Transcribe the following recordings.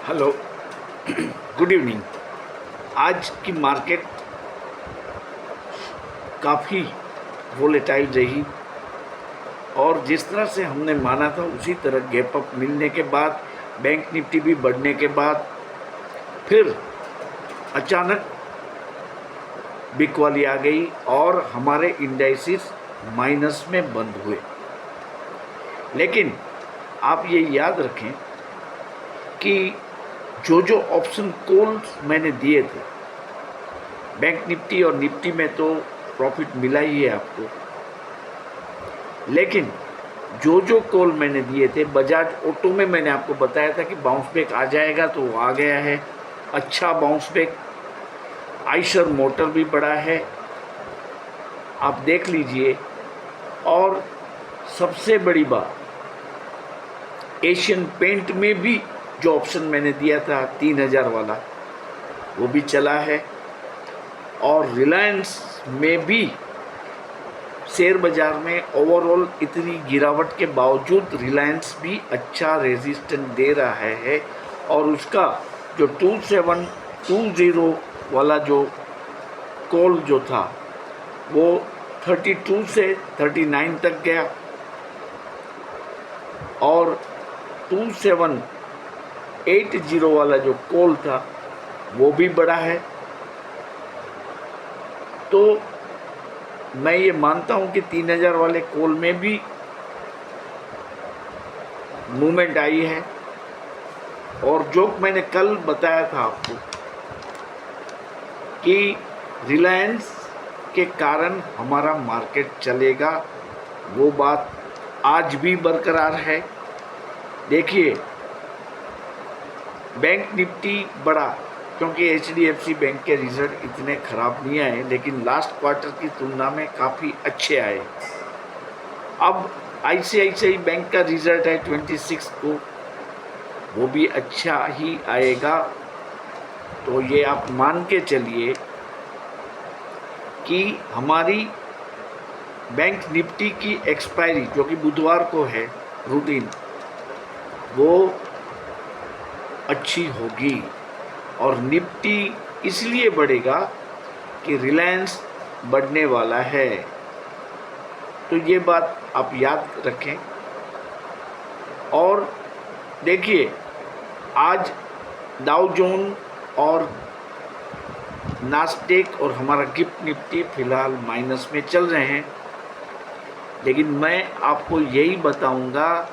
Hello, good evening. आज की market काफ़ी वोलेटाइल रही और जिस तरह से हमने माना था उसी तरह गैप अप मिलने के बाद, बैंक निफ्टी भी बढ़ने के बाद फिर अचानक बिकवाली आ गई और हमारे इंडाइसिस माइनस में बंद हुए। लेकिन आप ये याद रखें कि जो ऑप्शन कॉल्स मैंने दिए थे, बैंक निफ्टी और निफ्टी में तो प्रॉफिट मिला ही है आपको, लेकिन जो कॉल मैंने दिए थे, बजाज ऑटो में मैंने आपको बताया था कि बाउंस बैक आ जाएगा, तो वो आ गया है, अच्छा बाउंस बैक। आइशर मोटर भी बढ़ा है, आप देख लीजिए। और सबसे बड़ी बात, एशियन पेंट में भी जो ऑप्शन मैंने दिया था 3000 वाला, वो भी चला है। और रिलायंस में भी शेयर बाज़ार में ओवरऑल इतनी गिरावट के बावजूद रिलायंस भी अच्छा रेजिस्टेंस दे रहा है और उसका जो 2720 वाला जो कॉल जो था वो 32 से 39 तक गया और 2780 वाला जो कॉल था वो भी बढ़ा है। तो मैं ये मानता हूँ कि 3000 वाले कॉल में भी मूवमेंट आई है। और जो मैंने कल बताया था आपको कि रिलायंस के कारण हमारा मार्केट चलेगा, वो बात आज भी बरकरार है। देखिए, बैंक निफ्टी बढ़ा क्योंकि एचडीएफसी बैंक के रिजल्ट इतने ख़राब नहीं आए, लेकिन लास्ट क्वार्टर की तुलना में काफ़ी अच्छे आए। अब आईसीआईसीआई बैंक का रिजल्ट है 26 को, वो भी अच्छा ही आएगा। तो ये आप मान के चलिए कि हमारी बैंक निफ्टी की एक्सपायरी जो कि बुधवार को है रूटीन, वो अच्छी होगी और निफ्टी इसलिए बढ़ेगा कि रिलायंस बढ़ने वाला है। तो ये बात आप याद रखें। और देखिए, आज डाउ जोन और नास्डेक और हमारा गिफ्ट निफ्टी फिलहाल माइनस में चल रहे हैं, लेकिन मैं आपको यही बताऊंगा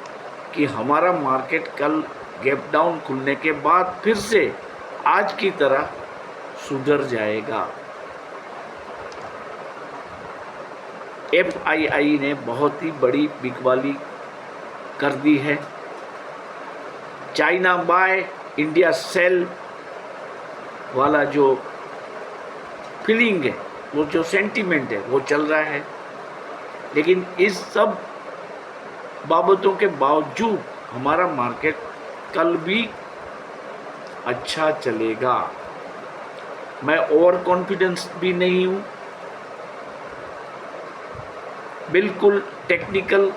कि हमारा मार्केट कल गैप डाउन खुलने के बाद फिर से आज की तरह सुधर जाएगा। एफआईआई ने बहुत ही बड़ी बिकवाली कर दी है। चाइना बाय इंडिया सेल वाला जो फीलिंग है, वो जो सेंटीमेंट है, वो चल रहा है। लेकिन इस सब बाबतों के बावजूद हमारा मार्केट कल भी अच्छा चलेगा। मैं ओवर कॉन्फिडेंस भी नहीं हूँ, बिल्कुल टेक्निकल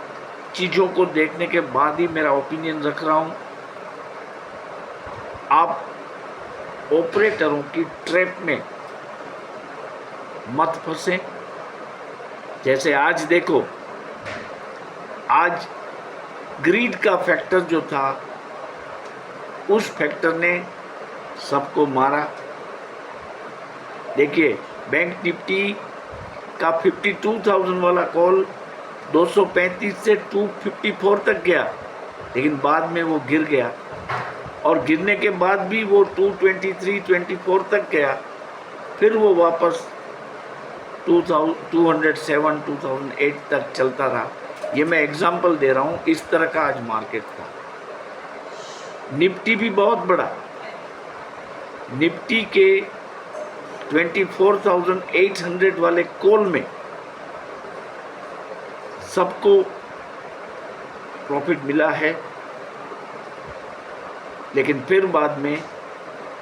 चीज़ों को देखने के बाद ही मेरा ओपिनियन रख रहा हूँ। आप ऑपरेटरों की ट्रैप में मत फंसें। जैसे आज देखो, आज ग्रीड का फैक्टर जो था, उस फैक्टर ने सबको मारा। देखिए, बैंक निफ्टी का 52,000 वाला कॉल 235 से 254 तक गया, लेकिन बाद में वो गिर गया और गिरने के बाद भी वो 223, 24 तक गया, फिर वो वापस 207, 2008 तक चलता रहा। ये मैं एग्जांपल दे रहा हूँ, इस तरह का आज मार्केट था। निफ्टी भी बहुत बड़ा, निफ्टी के 24,800 वाले कॉल में सबको प्रॉफिट मिला है, लेकिन फिर बाद में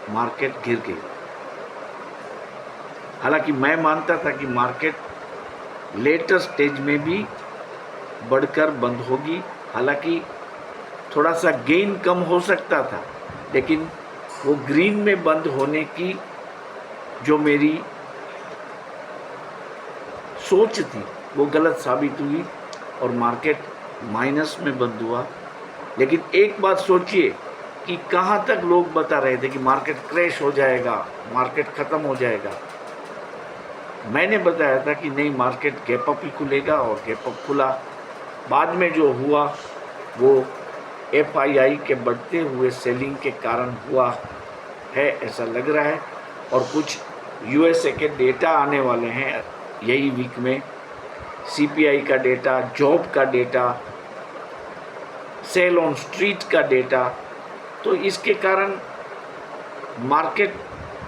मार्केट गिर गई। हालांकि मैं मानता था कि मार्केट लेटर स्टेज में भी बढ़कर बंद होगी, हालांकि थोड़ा सा गेन कम हो सकता था, लेकिन वो ग्रीन में बंद होने की जो मेरी सोच थी वो गलत साबित हुई और मार्केट माइनस में बंद हुआ। लेकिन एक बात सोचिए कि कहाँ तक लोग बता रहे थे कि मार्केट क्रैश हो जाएगा, मार्केट ख़त्म हो जाएगा। मैंने बताया था कि नहीं, मार्केट गैप अप ही खुलेगा और गैप अप खुला। बाद में जो हुआ वो FII के बढ़ते हुए सेलिंग के कारण हुआ है, ऐसा लग रहा है। और कुछ USA के डेटा आने वाले हैं यही वीक में, CPI का डेटा, जॉब का डेटा, सेल ऑन स्ट्रीट का डेटा। तो इसके कारण मार्केट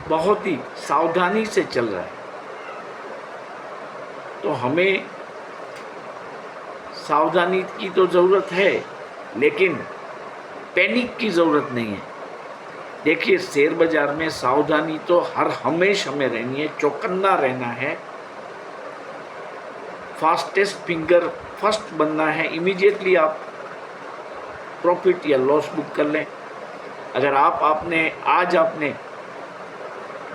बहुत ही सावधानी से चल रहा है। तो हमें सावधानी की तो ज़रूरत है, लेकिन पैनिक की ज़रूरत नहीं है। देखिए, शेयर बाज़ार में सावधानी तो हर हमेशा हमें रहनी है, चौकन्ना रहना है, फास्टेस्ट फिंगर फर्स्ट बनना है। इमीडिएटली आप प्रॉफिट या लॉस बुक कर लें। अगर आज आपने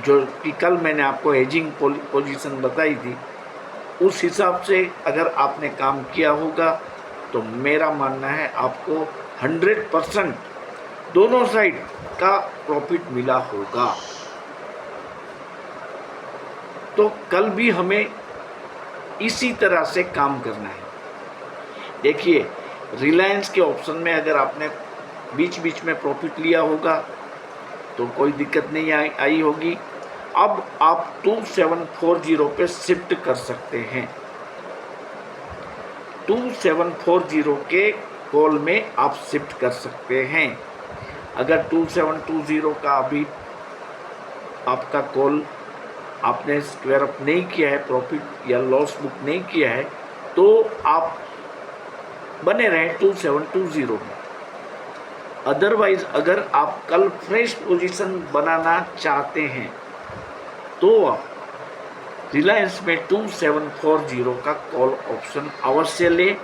जो कि कल मैंने आपको हेजिंग पोजीशन बताई थी, उस हिसाब से अगर आपने काम किया होगा तो मेरा मानना है आपको 100% दोनों साइड का प्रॉफिट मिला होगा। तो कल भी हमें इसी तरह से काम करना है। देखिए, रिलायंस के ऑप्शन में अगर आपने बीच बीच में प्रॉफिट लिया होगा तो कोई दिक्कत नहीं आई होगी। अब आप 2740 पे शिफ्ट कर सकते हैं। 2740 के कॉल में आप शिफ्ट कर सकते हैं। अगर 2720 का अभी आपका कॉल आपने स्क्वायर अप नहीं किया है, प्रॉफिट या लॉस बुक नहीं किया है, तो आप बने रहें 2720 में। अदरवाइज अगर आप कल फ्रेश पोजीशन बनाना चाहते हैं तो आप रिलायंस में 2740 का कॉल ऑप्शन अवश्य लें।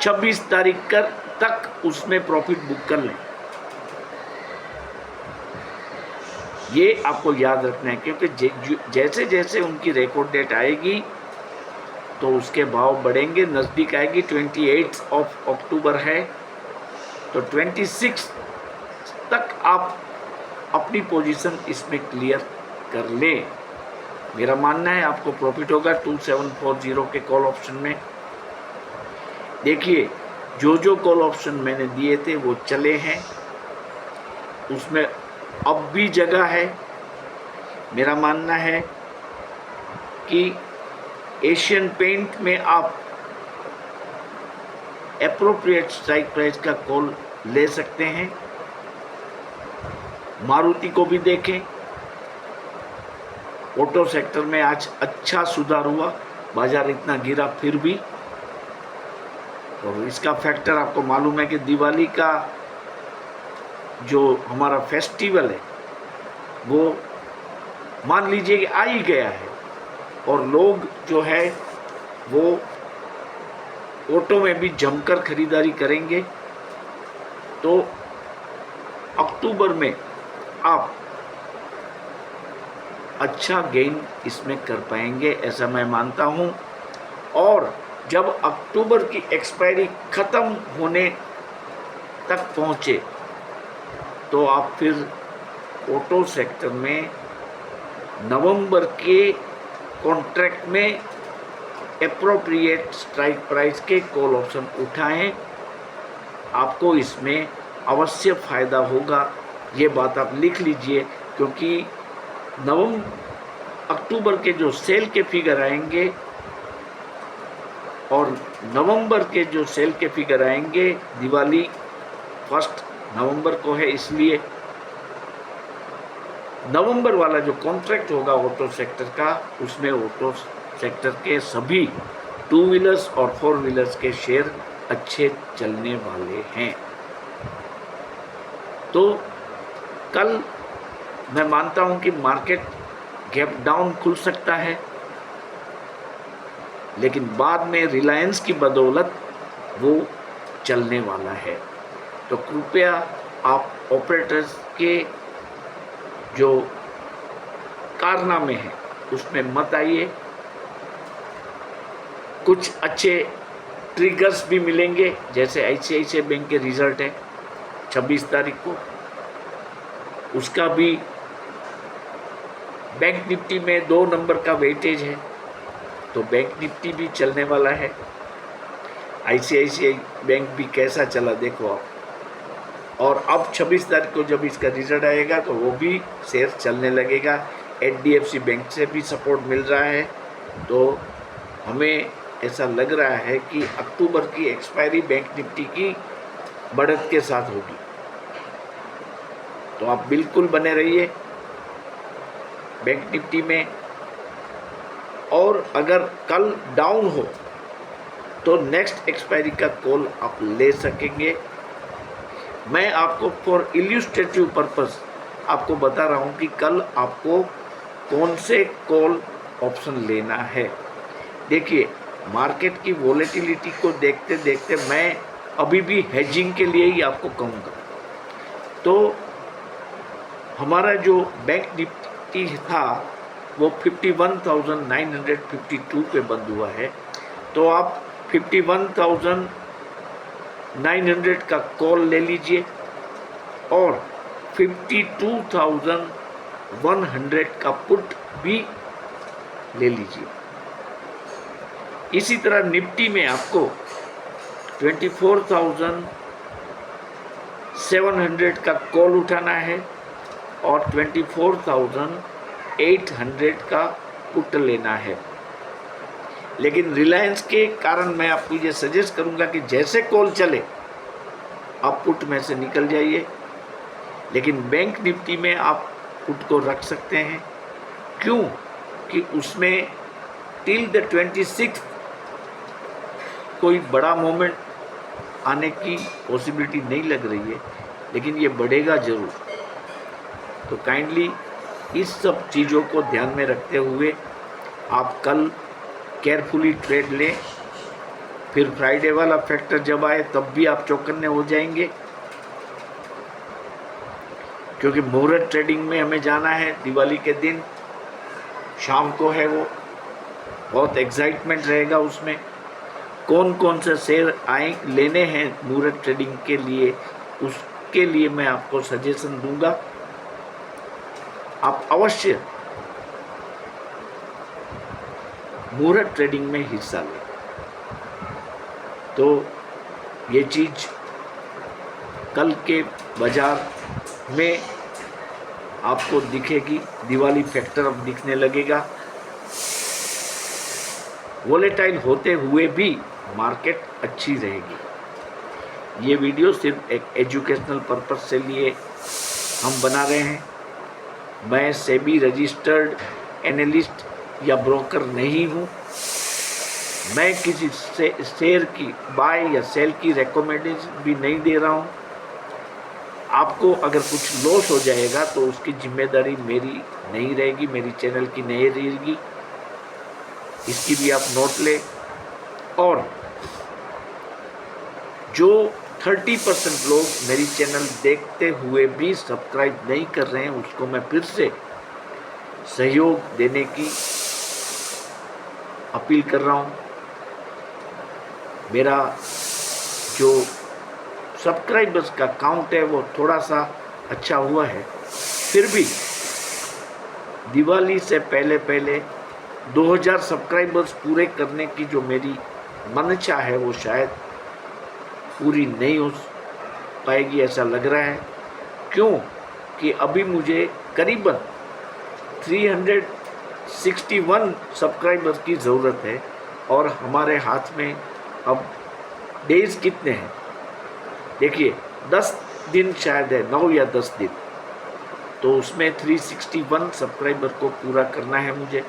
26 तारीख तक उसमें प्रॉफिट बुक कर लें। ये आपको याद रखना है, क्योंकि जैसे जैसे उनकी रिकॉर्ड डेट आएगी तो उसके भाव बढ़ेंगे। नज़दीक आएगी, 28 अक्टूबर है, तो 26 तक आप अपनी पोजीशन इसमें क्लियर कर लें। मेरा मानना है आपको प्रॉफिट होगा 2740 के कॉल ऑप्शन में। देखिए, जो कॉल ऑप्शन मैंने दिए थे वो चले हैं, उसमें अब भी जगह है। मेरा मानना है कि एशियन पेंट में आप एप्रोप्रिएट स्ट्राइक प्राइस का कॉल ले सकते हैं। मारुति को भी देखें, ऑटो सेक्टर में आज अच्छा सुधार हुआ, बाजार इतना गिरा फिर भी। और इसका फैक्टर आपको मालूम है कि दिवाली का जो हमारा फेस्टिवल है वो मान लीजिए कि आ ही गया है, और लोग जो है वो ऑटो में भी जमकर खरीदारी करेंगे। तो अक्टूबर में आप अच्छा गेन इसमें कर पाएंगे, ऐसा मैं मानता हूं। और जब अक्टूबर की एक्सपायरी ख़त्म होने तक पहुंचे तो आप फिर ऑटो सेक्टर में नवंबर के कॉन्ट्रैक्ट में एप्रोप्रिएट स्ट्राइक प्राइस के कॉल ऑप्शन उठाएं। आपको इसमें अवश्य फ़ायदा होगा, ये बात आप लिख लीजिए, क्योंकि अक्टूबर के जो सेल के फिगर आएंगे और नवंबर के जो सेल के फिगर आएंगे, दिवाली 1 नवंबर को है, इसलिए नवंबर वाला जो कॉन्ट्रैक्ट होगा ऑटो सेक्टर का, उसमें ऑटो सेक्टर के सभी 2 व्हीलर्स और 4 व्हीलर्स के शेयर अच्छे चलने वाले हैं। तो कल मैं मानता हूं कि मार्केट गैप डाउन खुल सकता है, लेकिन बाद में रिलायंस की बदौलत वो चलने वाला है। तो कृपया आप ऑपरेटर्स के जो कारनामे हैं उसमें मत आइए। कुछ अच्छे ट्रिगर्स भी मिलेंगे, जैसे ICICI बैंक के रिजल्ट है 26 तारीख को, उसका भी बैंक निफ्टी में 2 नंबर का वेटेज है, तो बैंक निफ्टी भी चलने वाला है। ICICI बैंक भी कैसा चला देखो आप। और अब 26 तारीख को जब इसका रिजल्ट आएगा तो वो भी शेयर चलने लगेगा। HDFC बैंक से भी सपोर्ट मिल रहा है, तो हमें ऐसा लग रहा है कि अक्टूबर की एक्सपायरी बैंक निफ्टी की बढ़त के साथ होगी। तो आप बिल्कुल बने रहिए बैंक निफ्टी में। और अगर कल डाउन हो तो नेक्स्ट एक्सपायरी का कॉल आप ले सकेंगे। मैं आपको फॉर इल्यूस्ट्रेटिव पर्पस आपको बता रहा हूँ कि कल आपको कौन से कॉल ऑप्शन लेना है। देखिए, मार्केट की वोलेटिलिटी को देखते देखते मैं अभी भी हेजिंग के लिए ही आपको कहूँगा। तो हमारा जो बैंक निफ्टी था वो 51,952 पे बंद हुआ है, तो आप 51,900 का कॉल ले लीजिए और 52,100 का पुट भी ले लीजिए। इसी तरह निफ्टी में आपको 24,700 का कॉल उठाना है और 24,800 का पुट लेना है। लेकिन रिलायंस के कारण मैं आपको ये सजेस्ट करूंगा कि जैसे कॉल चले आप पुट में से निकल जाइए। लेकिन बैंक निफ्टी में आप पुट को रख सकते हैं, क्यों कि उसमें टिल द 26 कोई बड़ा मोमेंट आने की पॉसिबिलिटी नहीं लग रही है, लेकिन ये बढ़ेगा ज़रूर। तो काइंडली इस सब चीज़ों को ध्यान में रखते हुए आप कल केयरफुली ट्रेड लें। फिर फ्राइडे वाला फैक्टर जब आए तब भी आप चौकन्ने हो जाएंगे, क्योंकि मुहूर्त ट्रेडिंग में हमें जाना है। दिवाली के दिन शाम को है वो, बहुत एक्साइटमेंट रहेगा उसमें। कौन कौन से शेयर आए लेने हैं मुहूर्त ट्रेडिंग के लिए, उसके लिए मैं आपको सजेशन दूंगा। आप अवश्य मुहूर्त ट्रेडिंग में हिस्सा लें, तो ये चीज़ कल के बाजार में आपको दिखेगी। दिवाली फैक्टर अब दिखने लगेगा। वोलेटाइल होते हुए भी मार्केट अच्छी रहेगी। ये वीडियो सिर्फ एक एजुकेशनल पर्पस से लिए हम बना रहे हैं। मैं सेबी रजिस्टर्ड एनालिस्ट या ब्रोकर नहीं हूँ। मैं किसी से शेयर की बाय या सेल की रिकमेंडेशन भी नहीं दे रहा हूँ। आपको अगर कुछ लॉस हो जाएगा तो उसकी जिम्मेदारी मेरी नहीं रहेगी, मेरी चैनल की नहीं रहेगी। इसकी भी आप नोट लें। और जो 30% लोग मेरी चैनल देखते हुए भी सब्सक्राइब नहीं कर रहे हैं, उसको मैं फिर से सहयोग देने की अपील कर रहा हूँ। मेरा जो सब्सक्राइबर्स का काउंट है वो थोड़ा सा अच्छा हुआ है, फिर भी दिवाली से पहले 2000 सब्सक्राइबर्स पूरे करने की जो मेरी मनचा है वो शायद पूरी नहीं हो पाएगी, ऐसा लग रहा है। क्यों कि अभी मुझे करीबन 361 सब्सक्राइबर्स की ज़रूरत है और हमारे हाथ में अब डेज़ कितने हैं देखिए, 10 दिन शायद है, 9 या 10 दिन। तो उसमें 361 सब्सक्राइबर को पूरा करना है मुझे।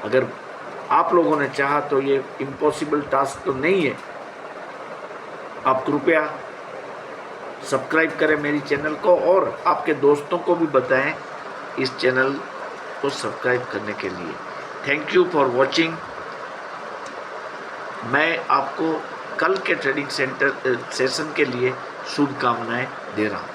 अगर आप लोगों ने चाहा तो ये इम्पॉसिबल टास्क तो नहीं है। आप कृपया सब्सक्राइब करें मेरी चैनल को और आपके दोस्तों को भी बताएं इस चैनल को सब्सक्राइब करने के लिए। Thank you for watching. मैं आपको कल के ट्रेडिंग सेशन के लिए शुभकामनाएं दे रहा हूँ।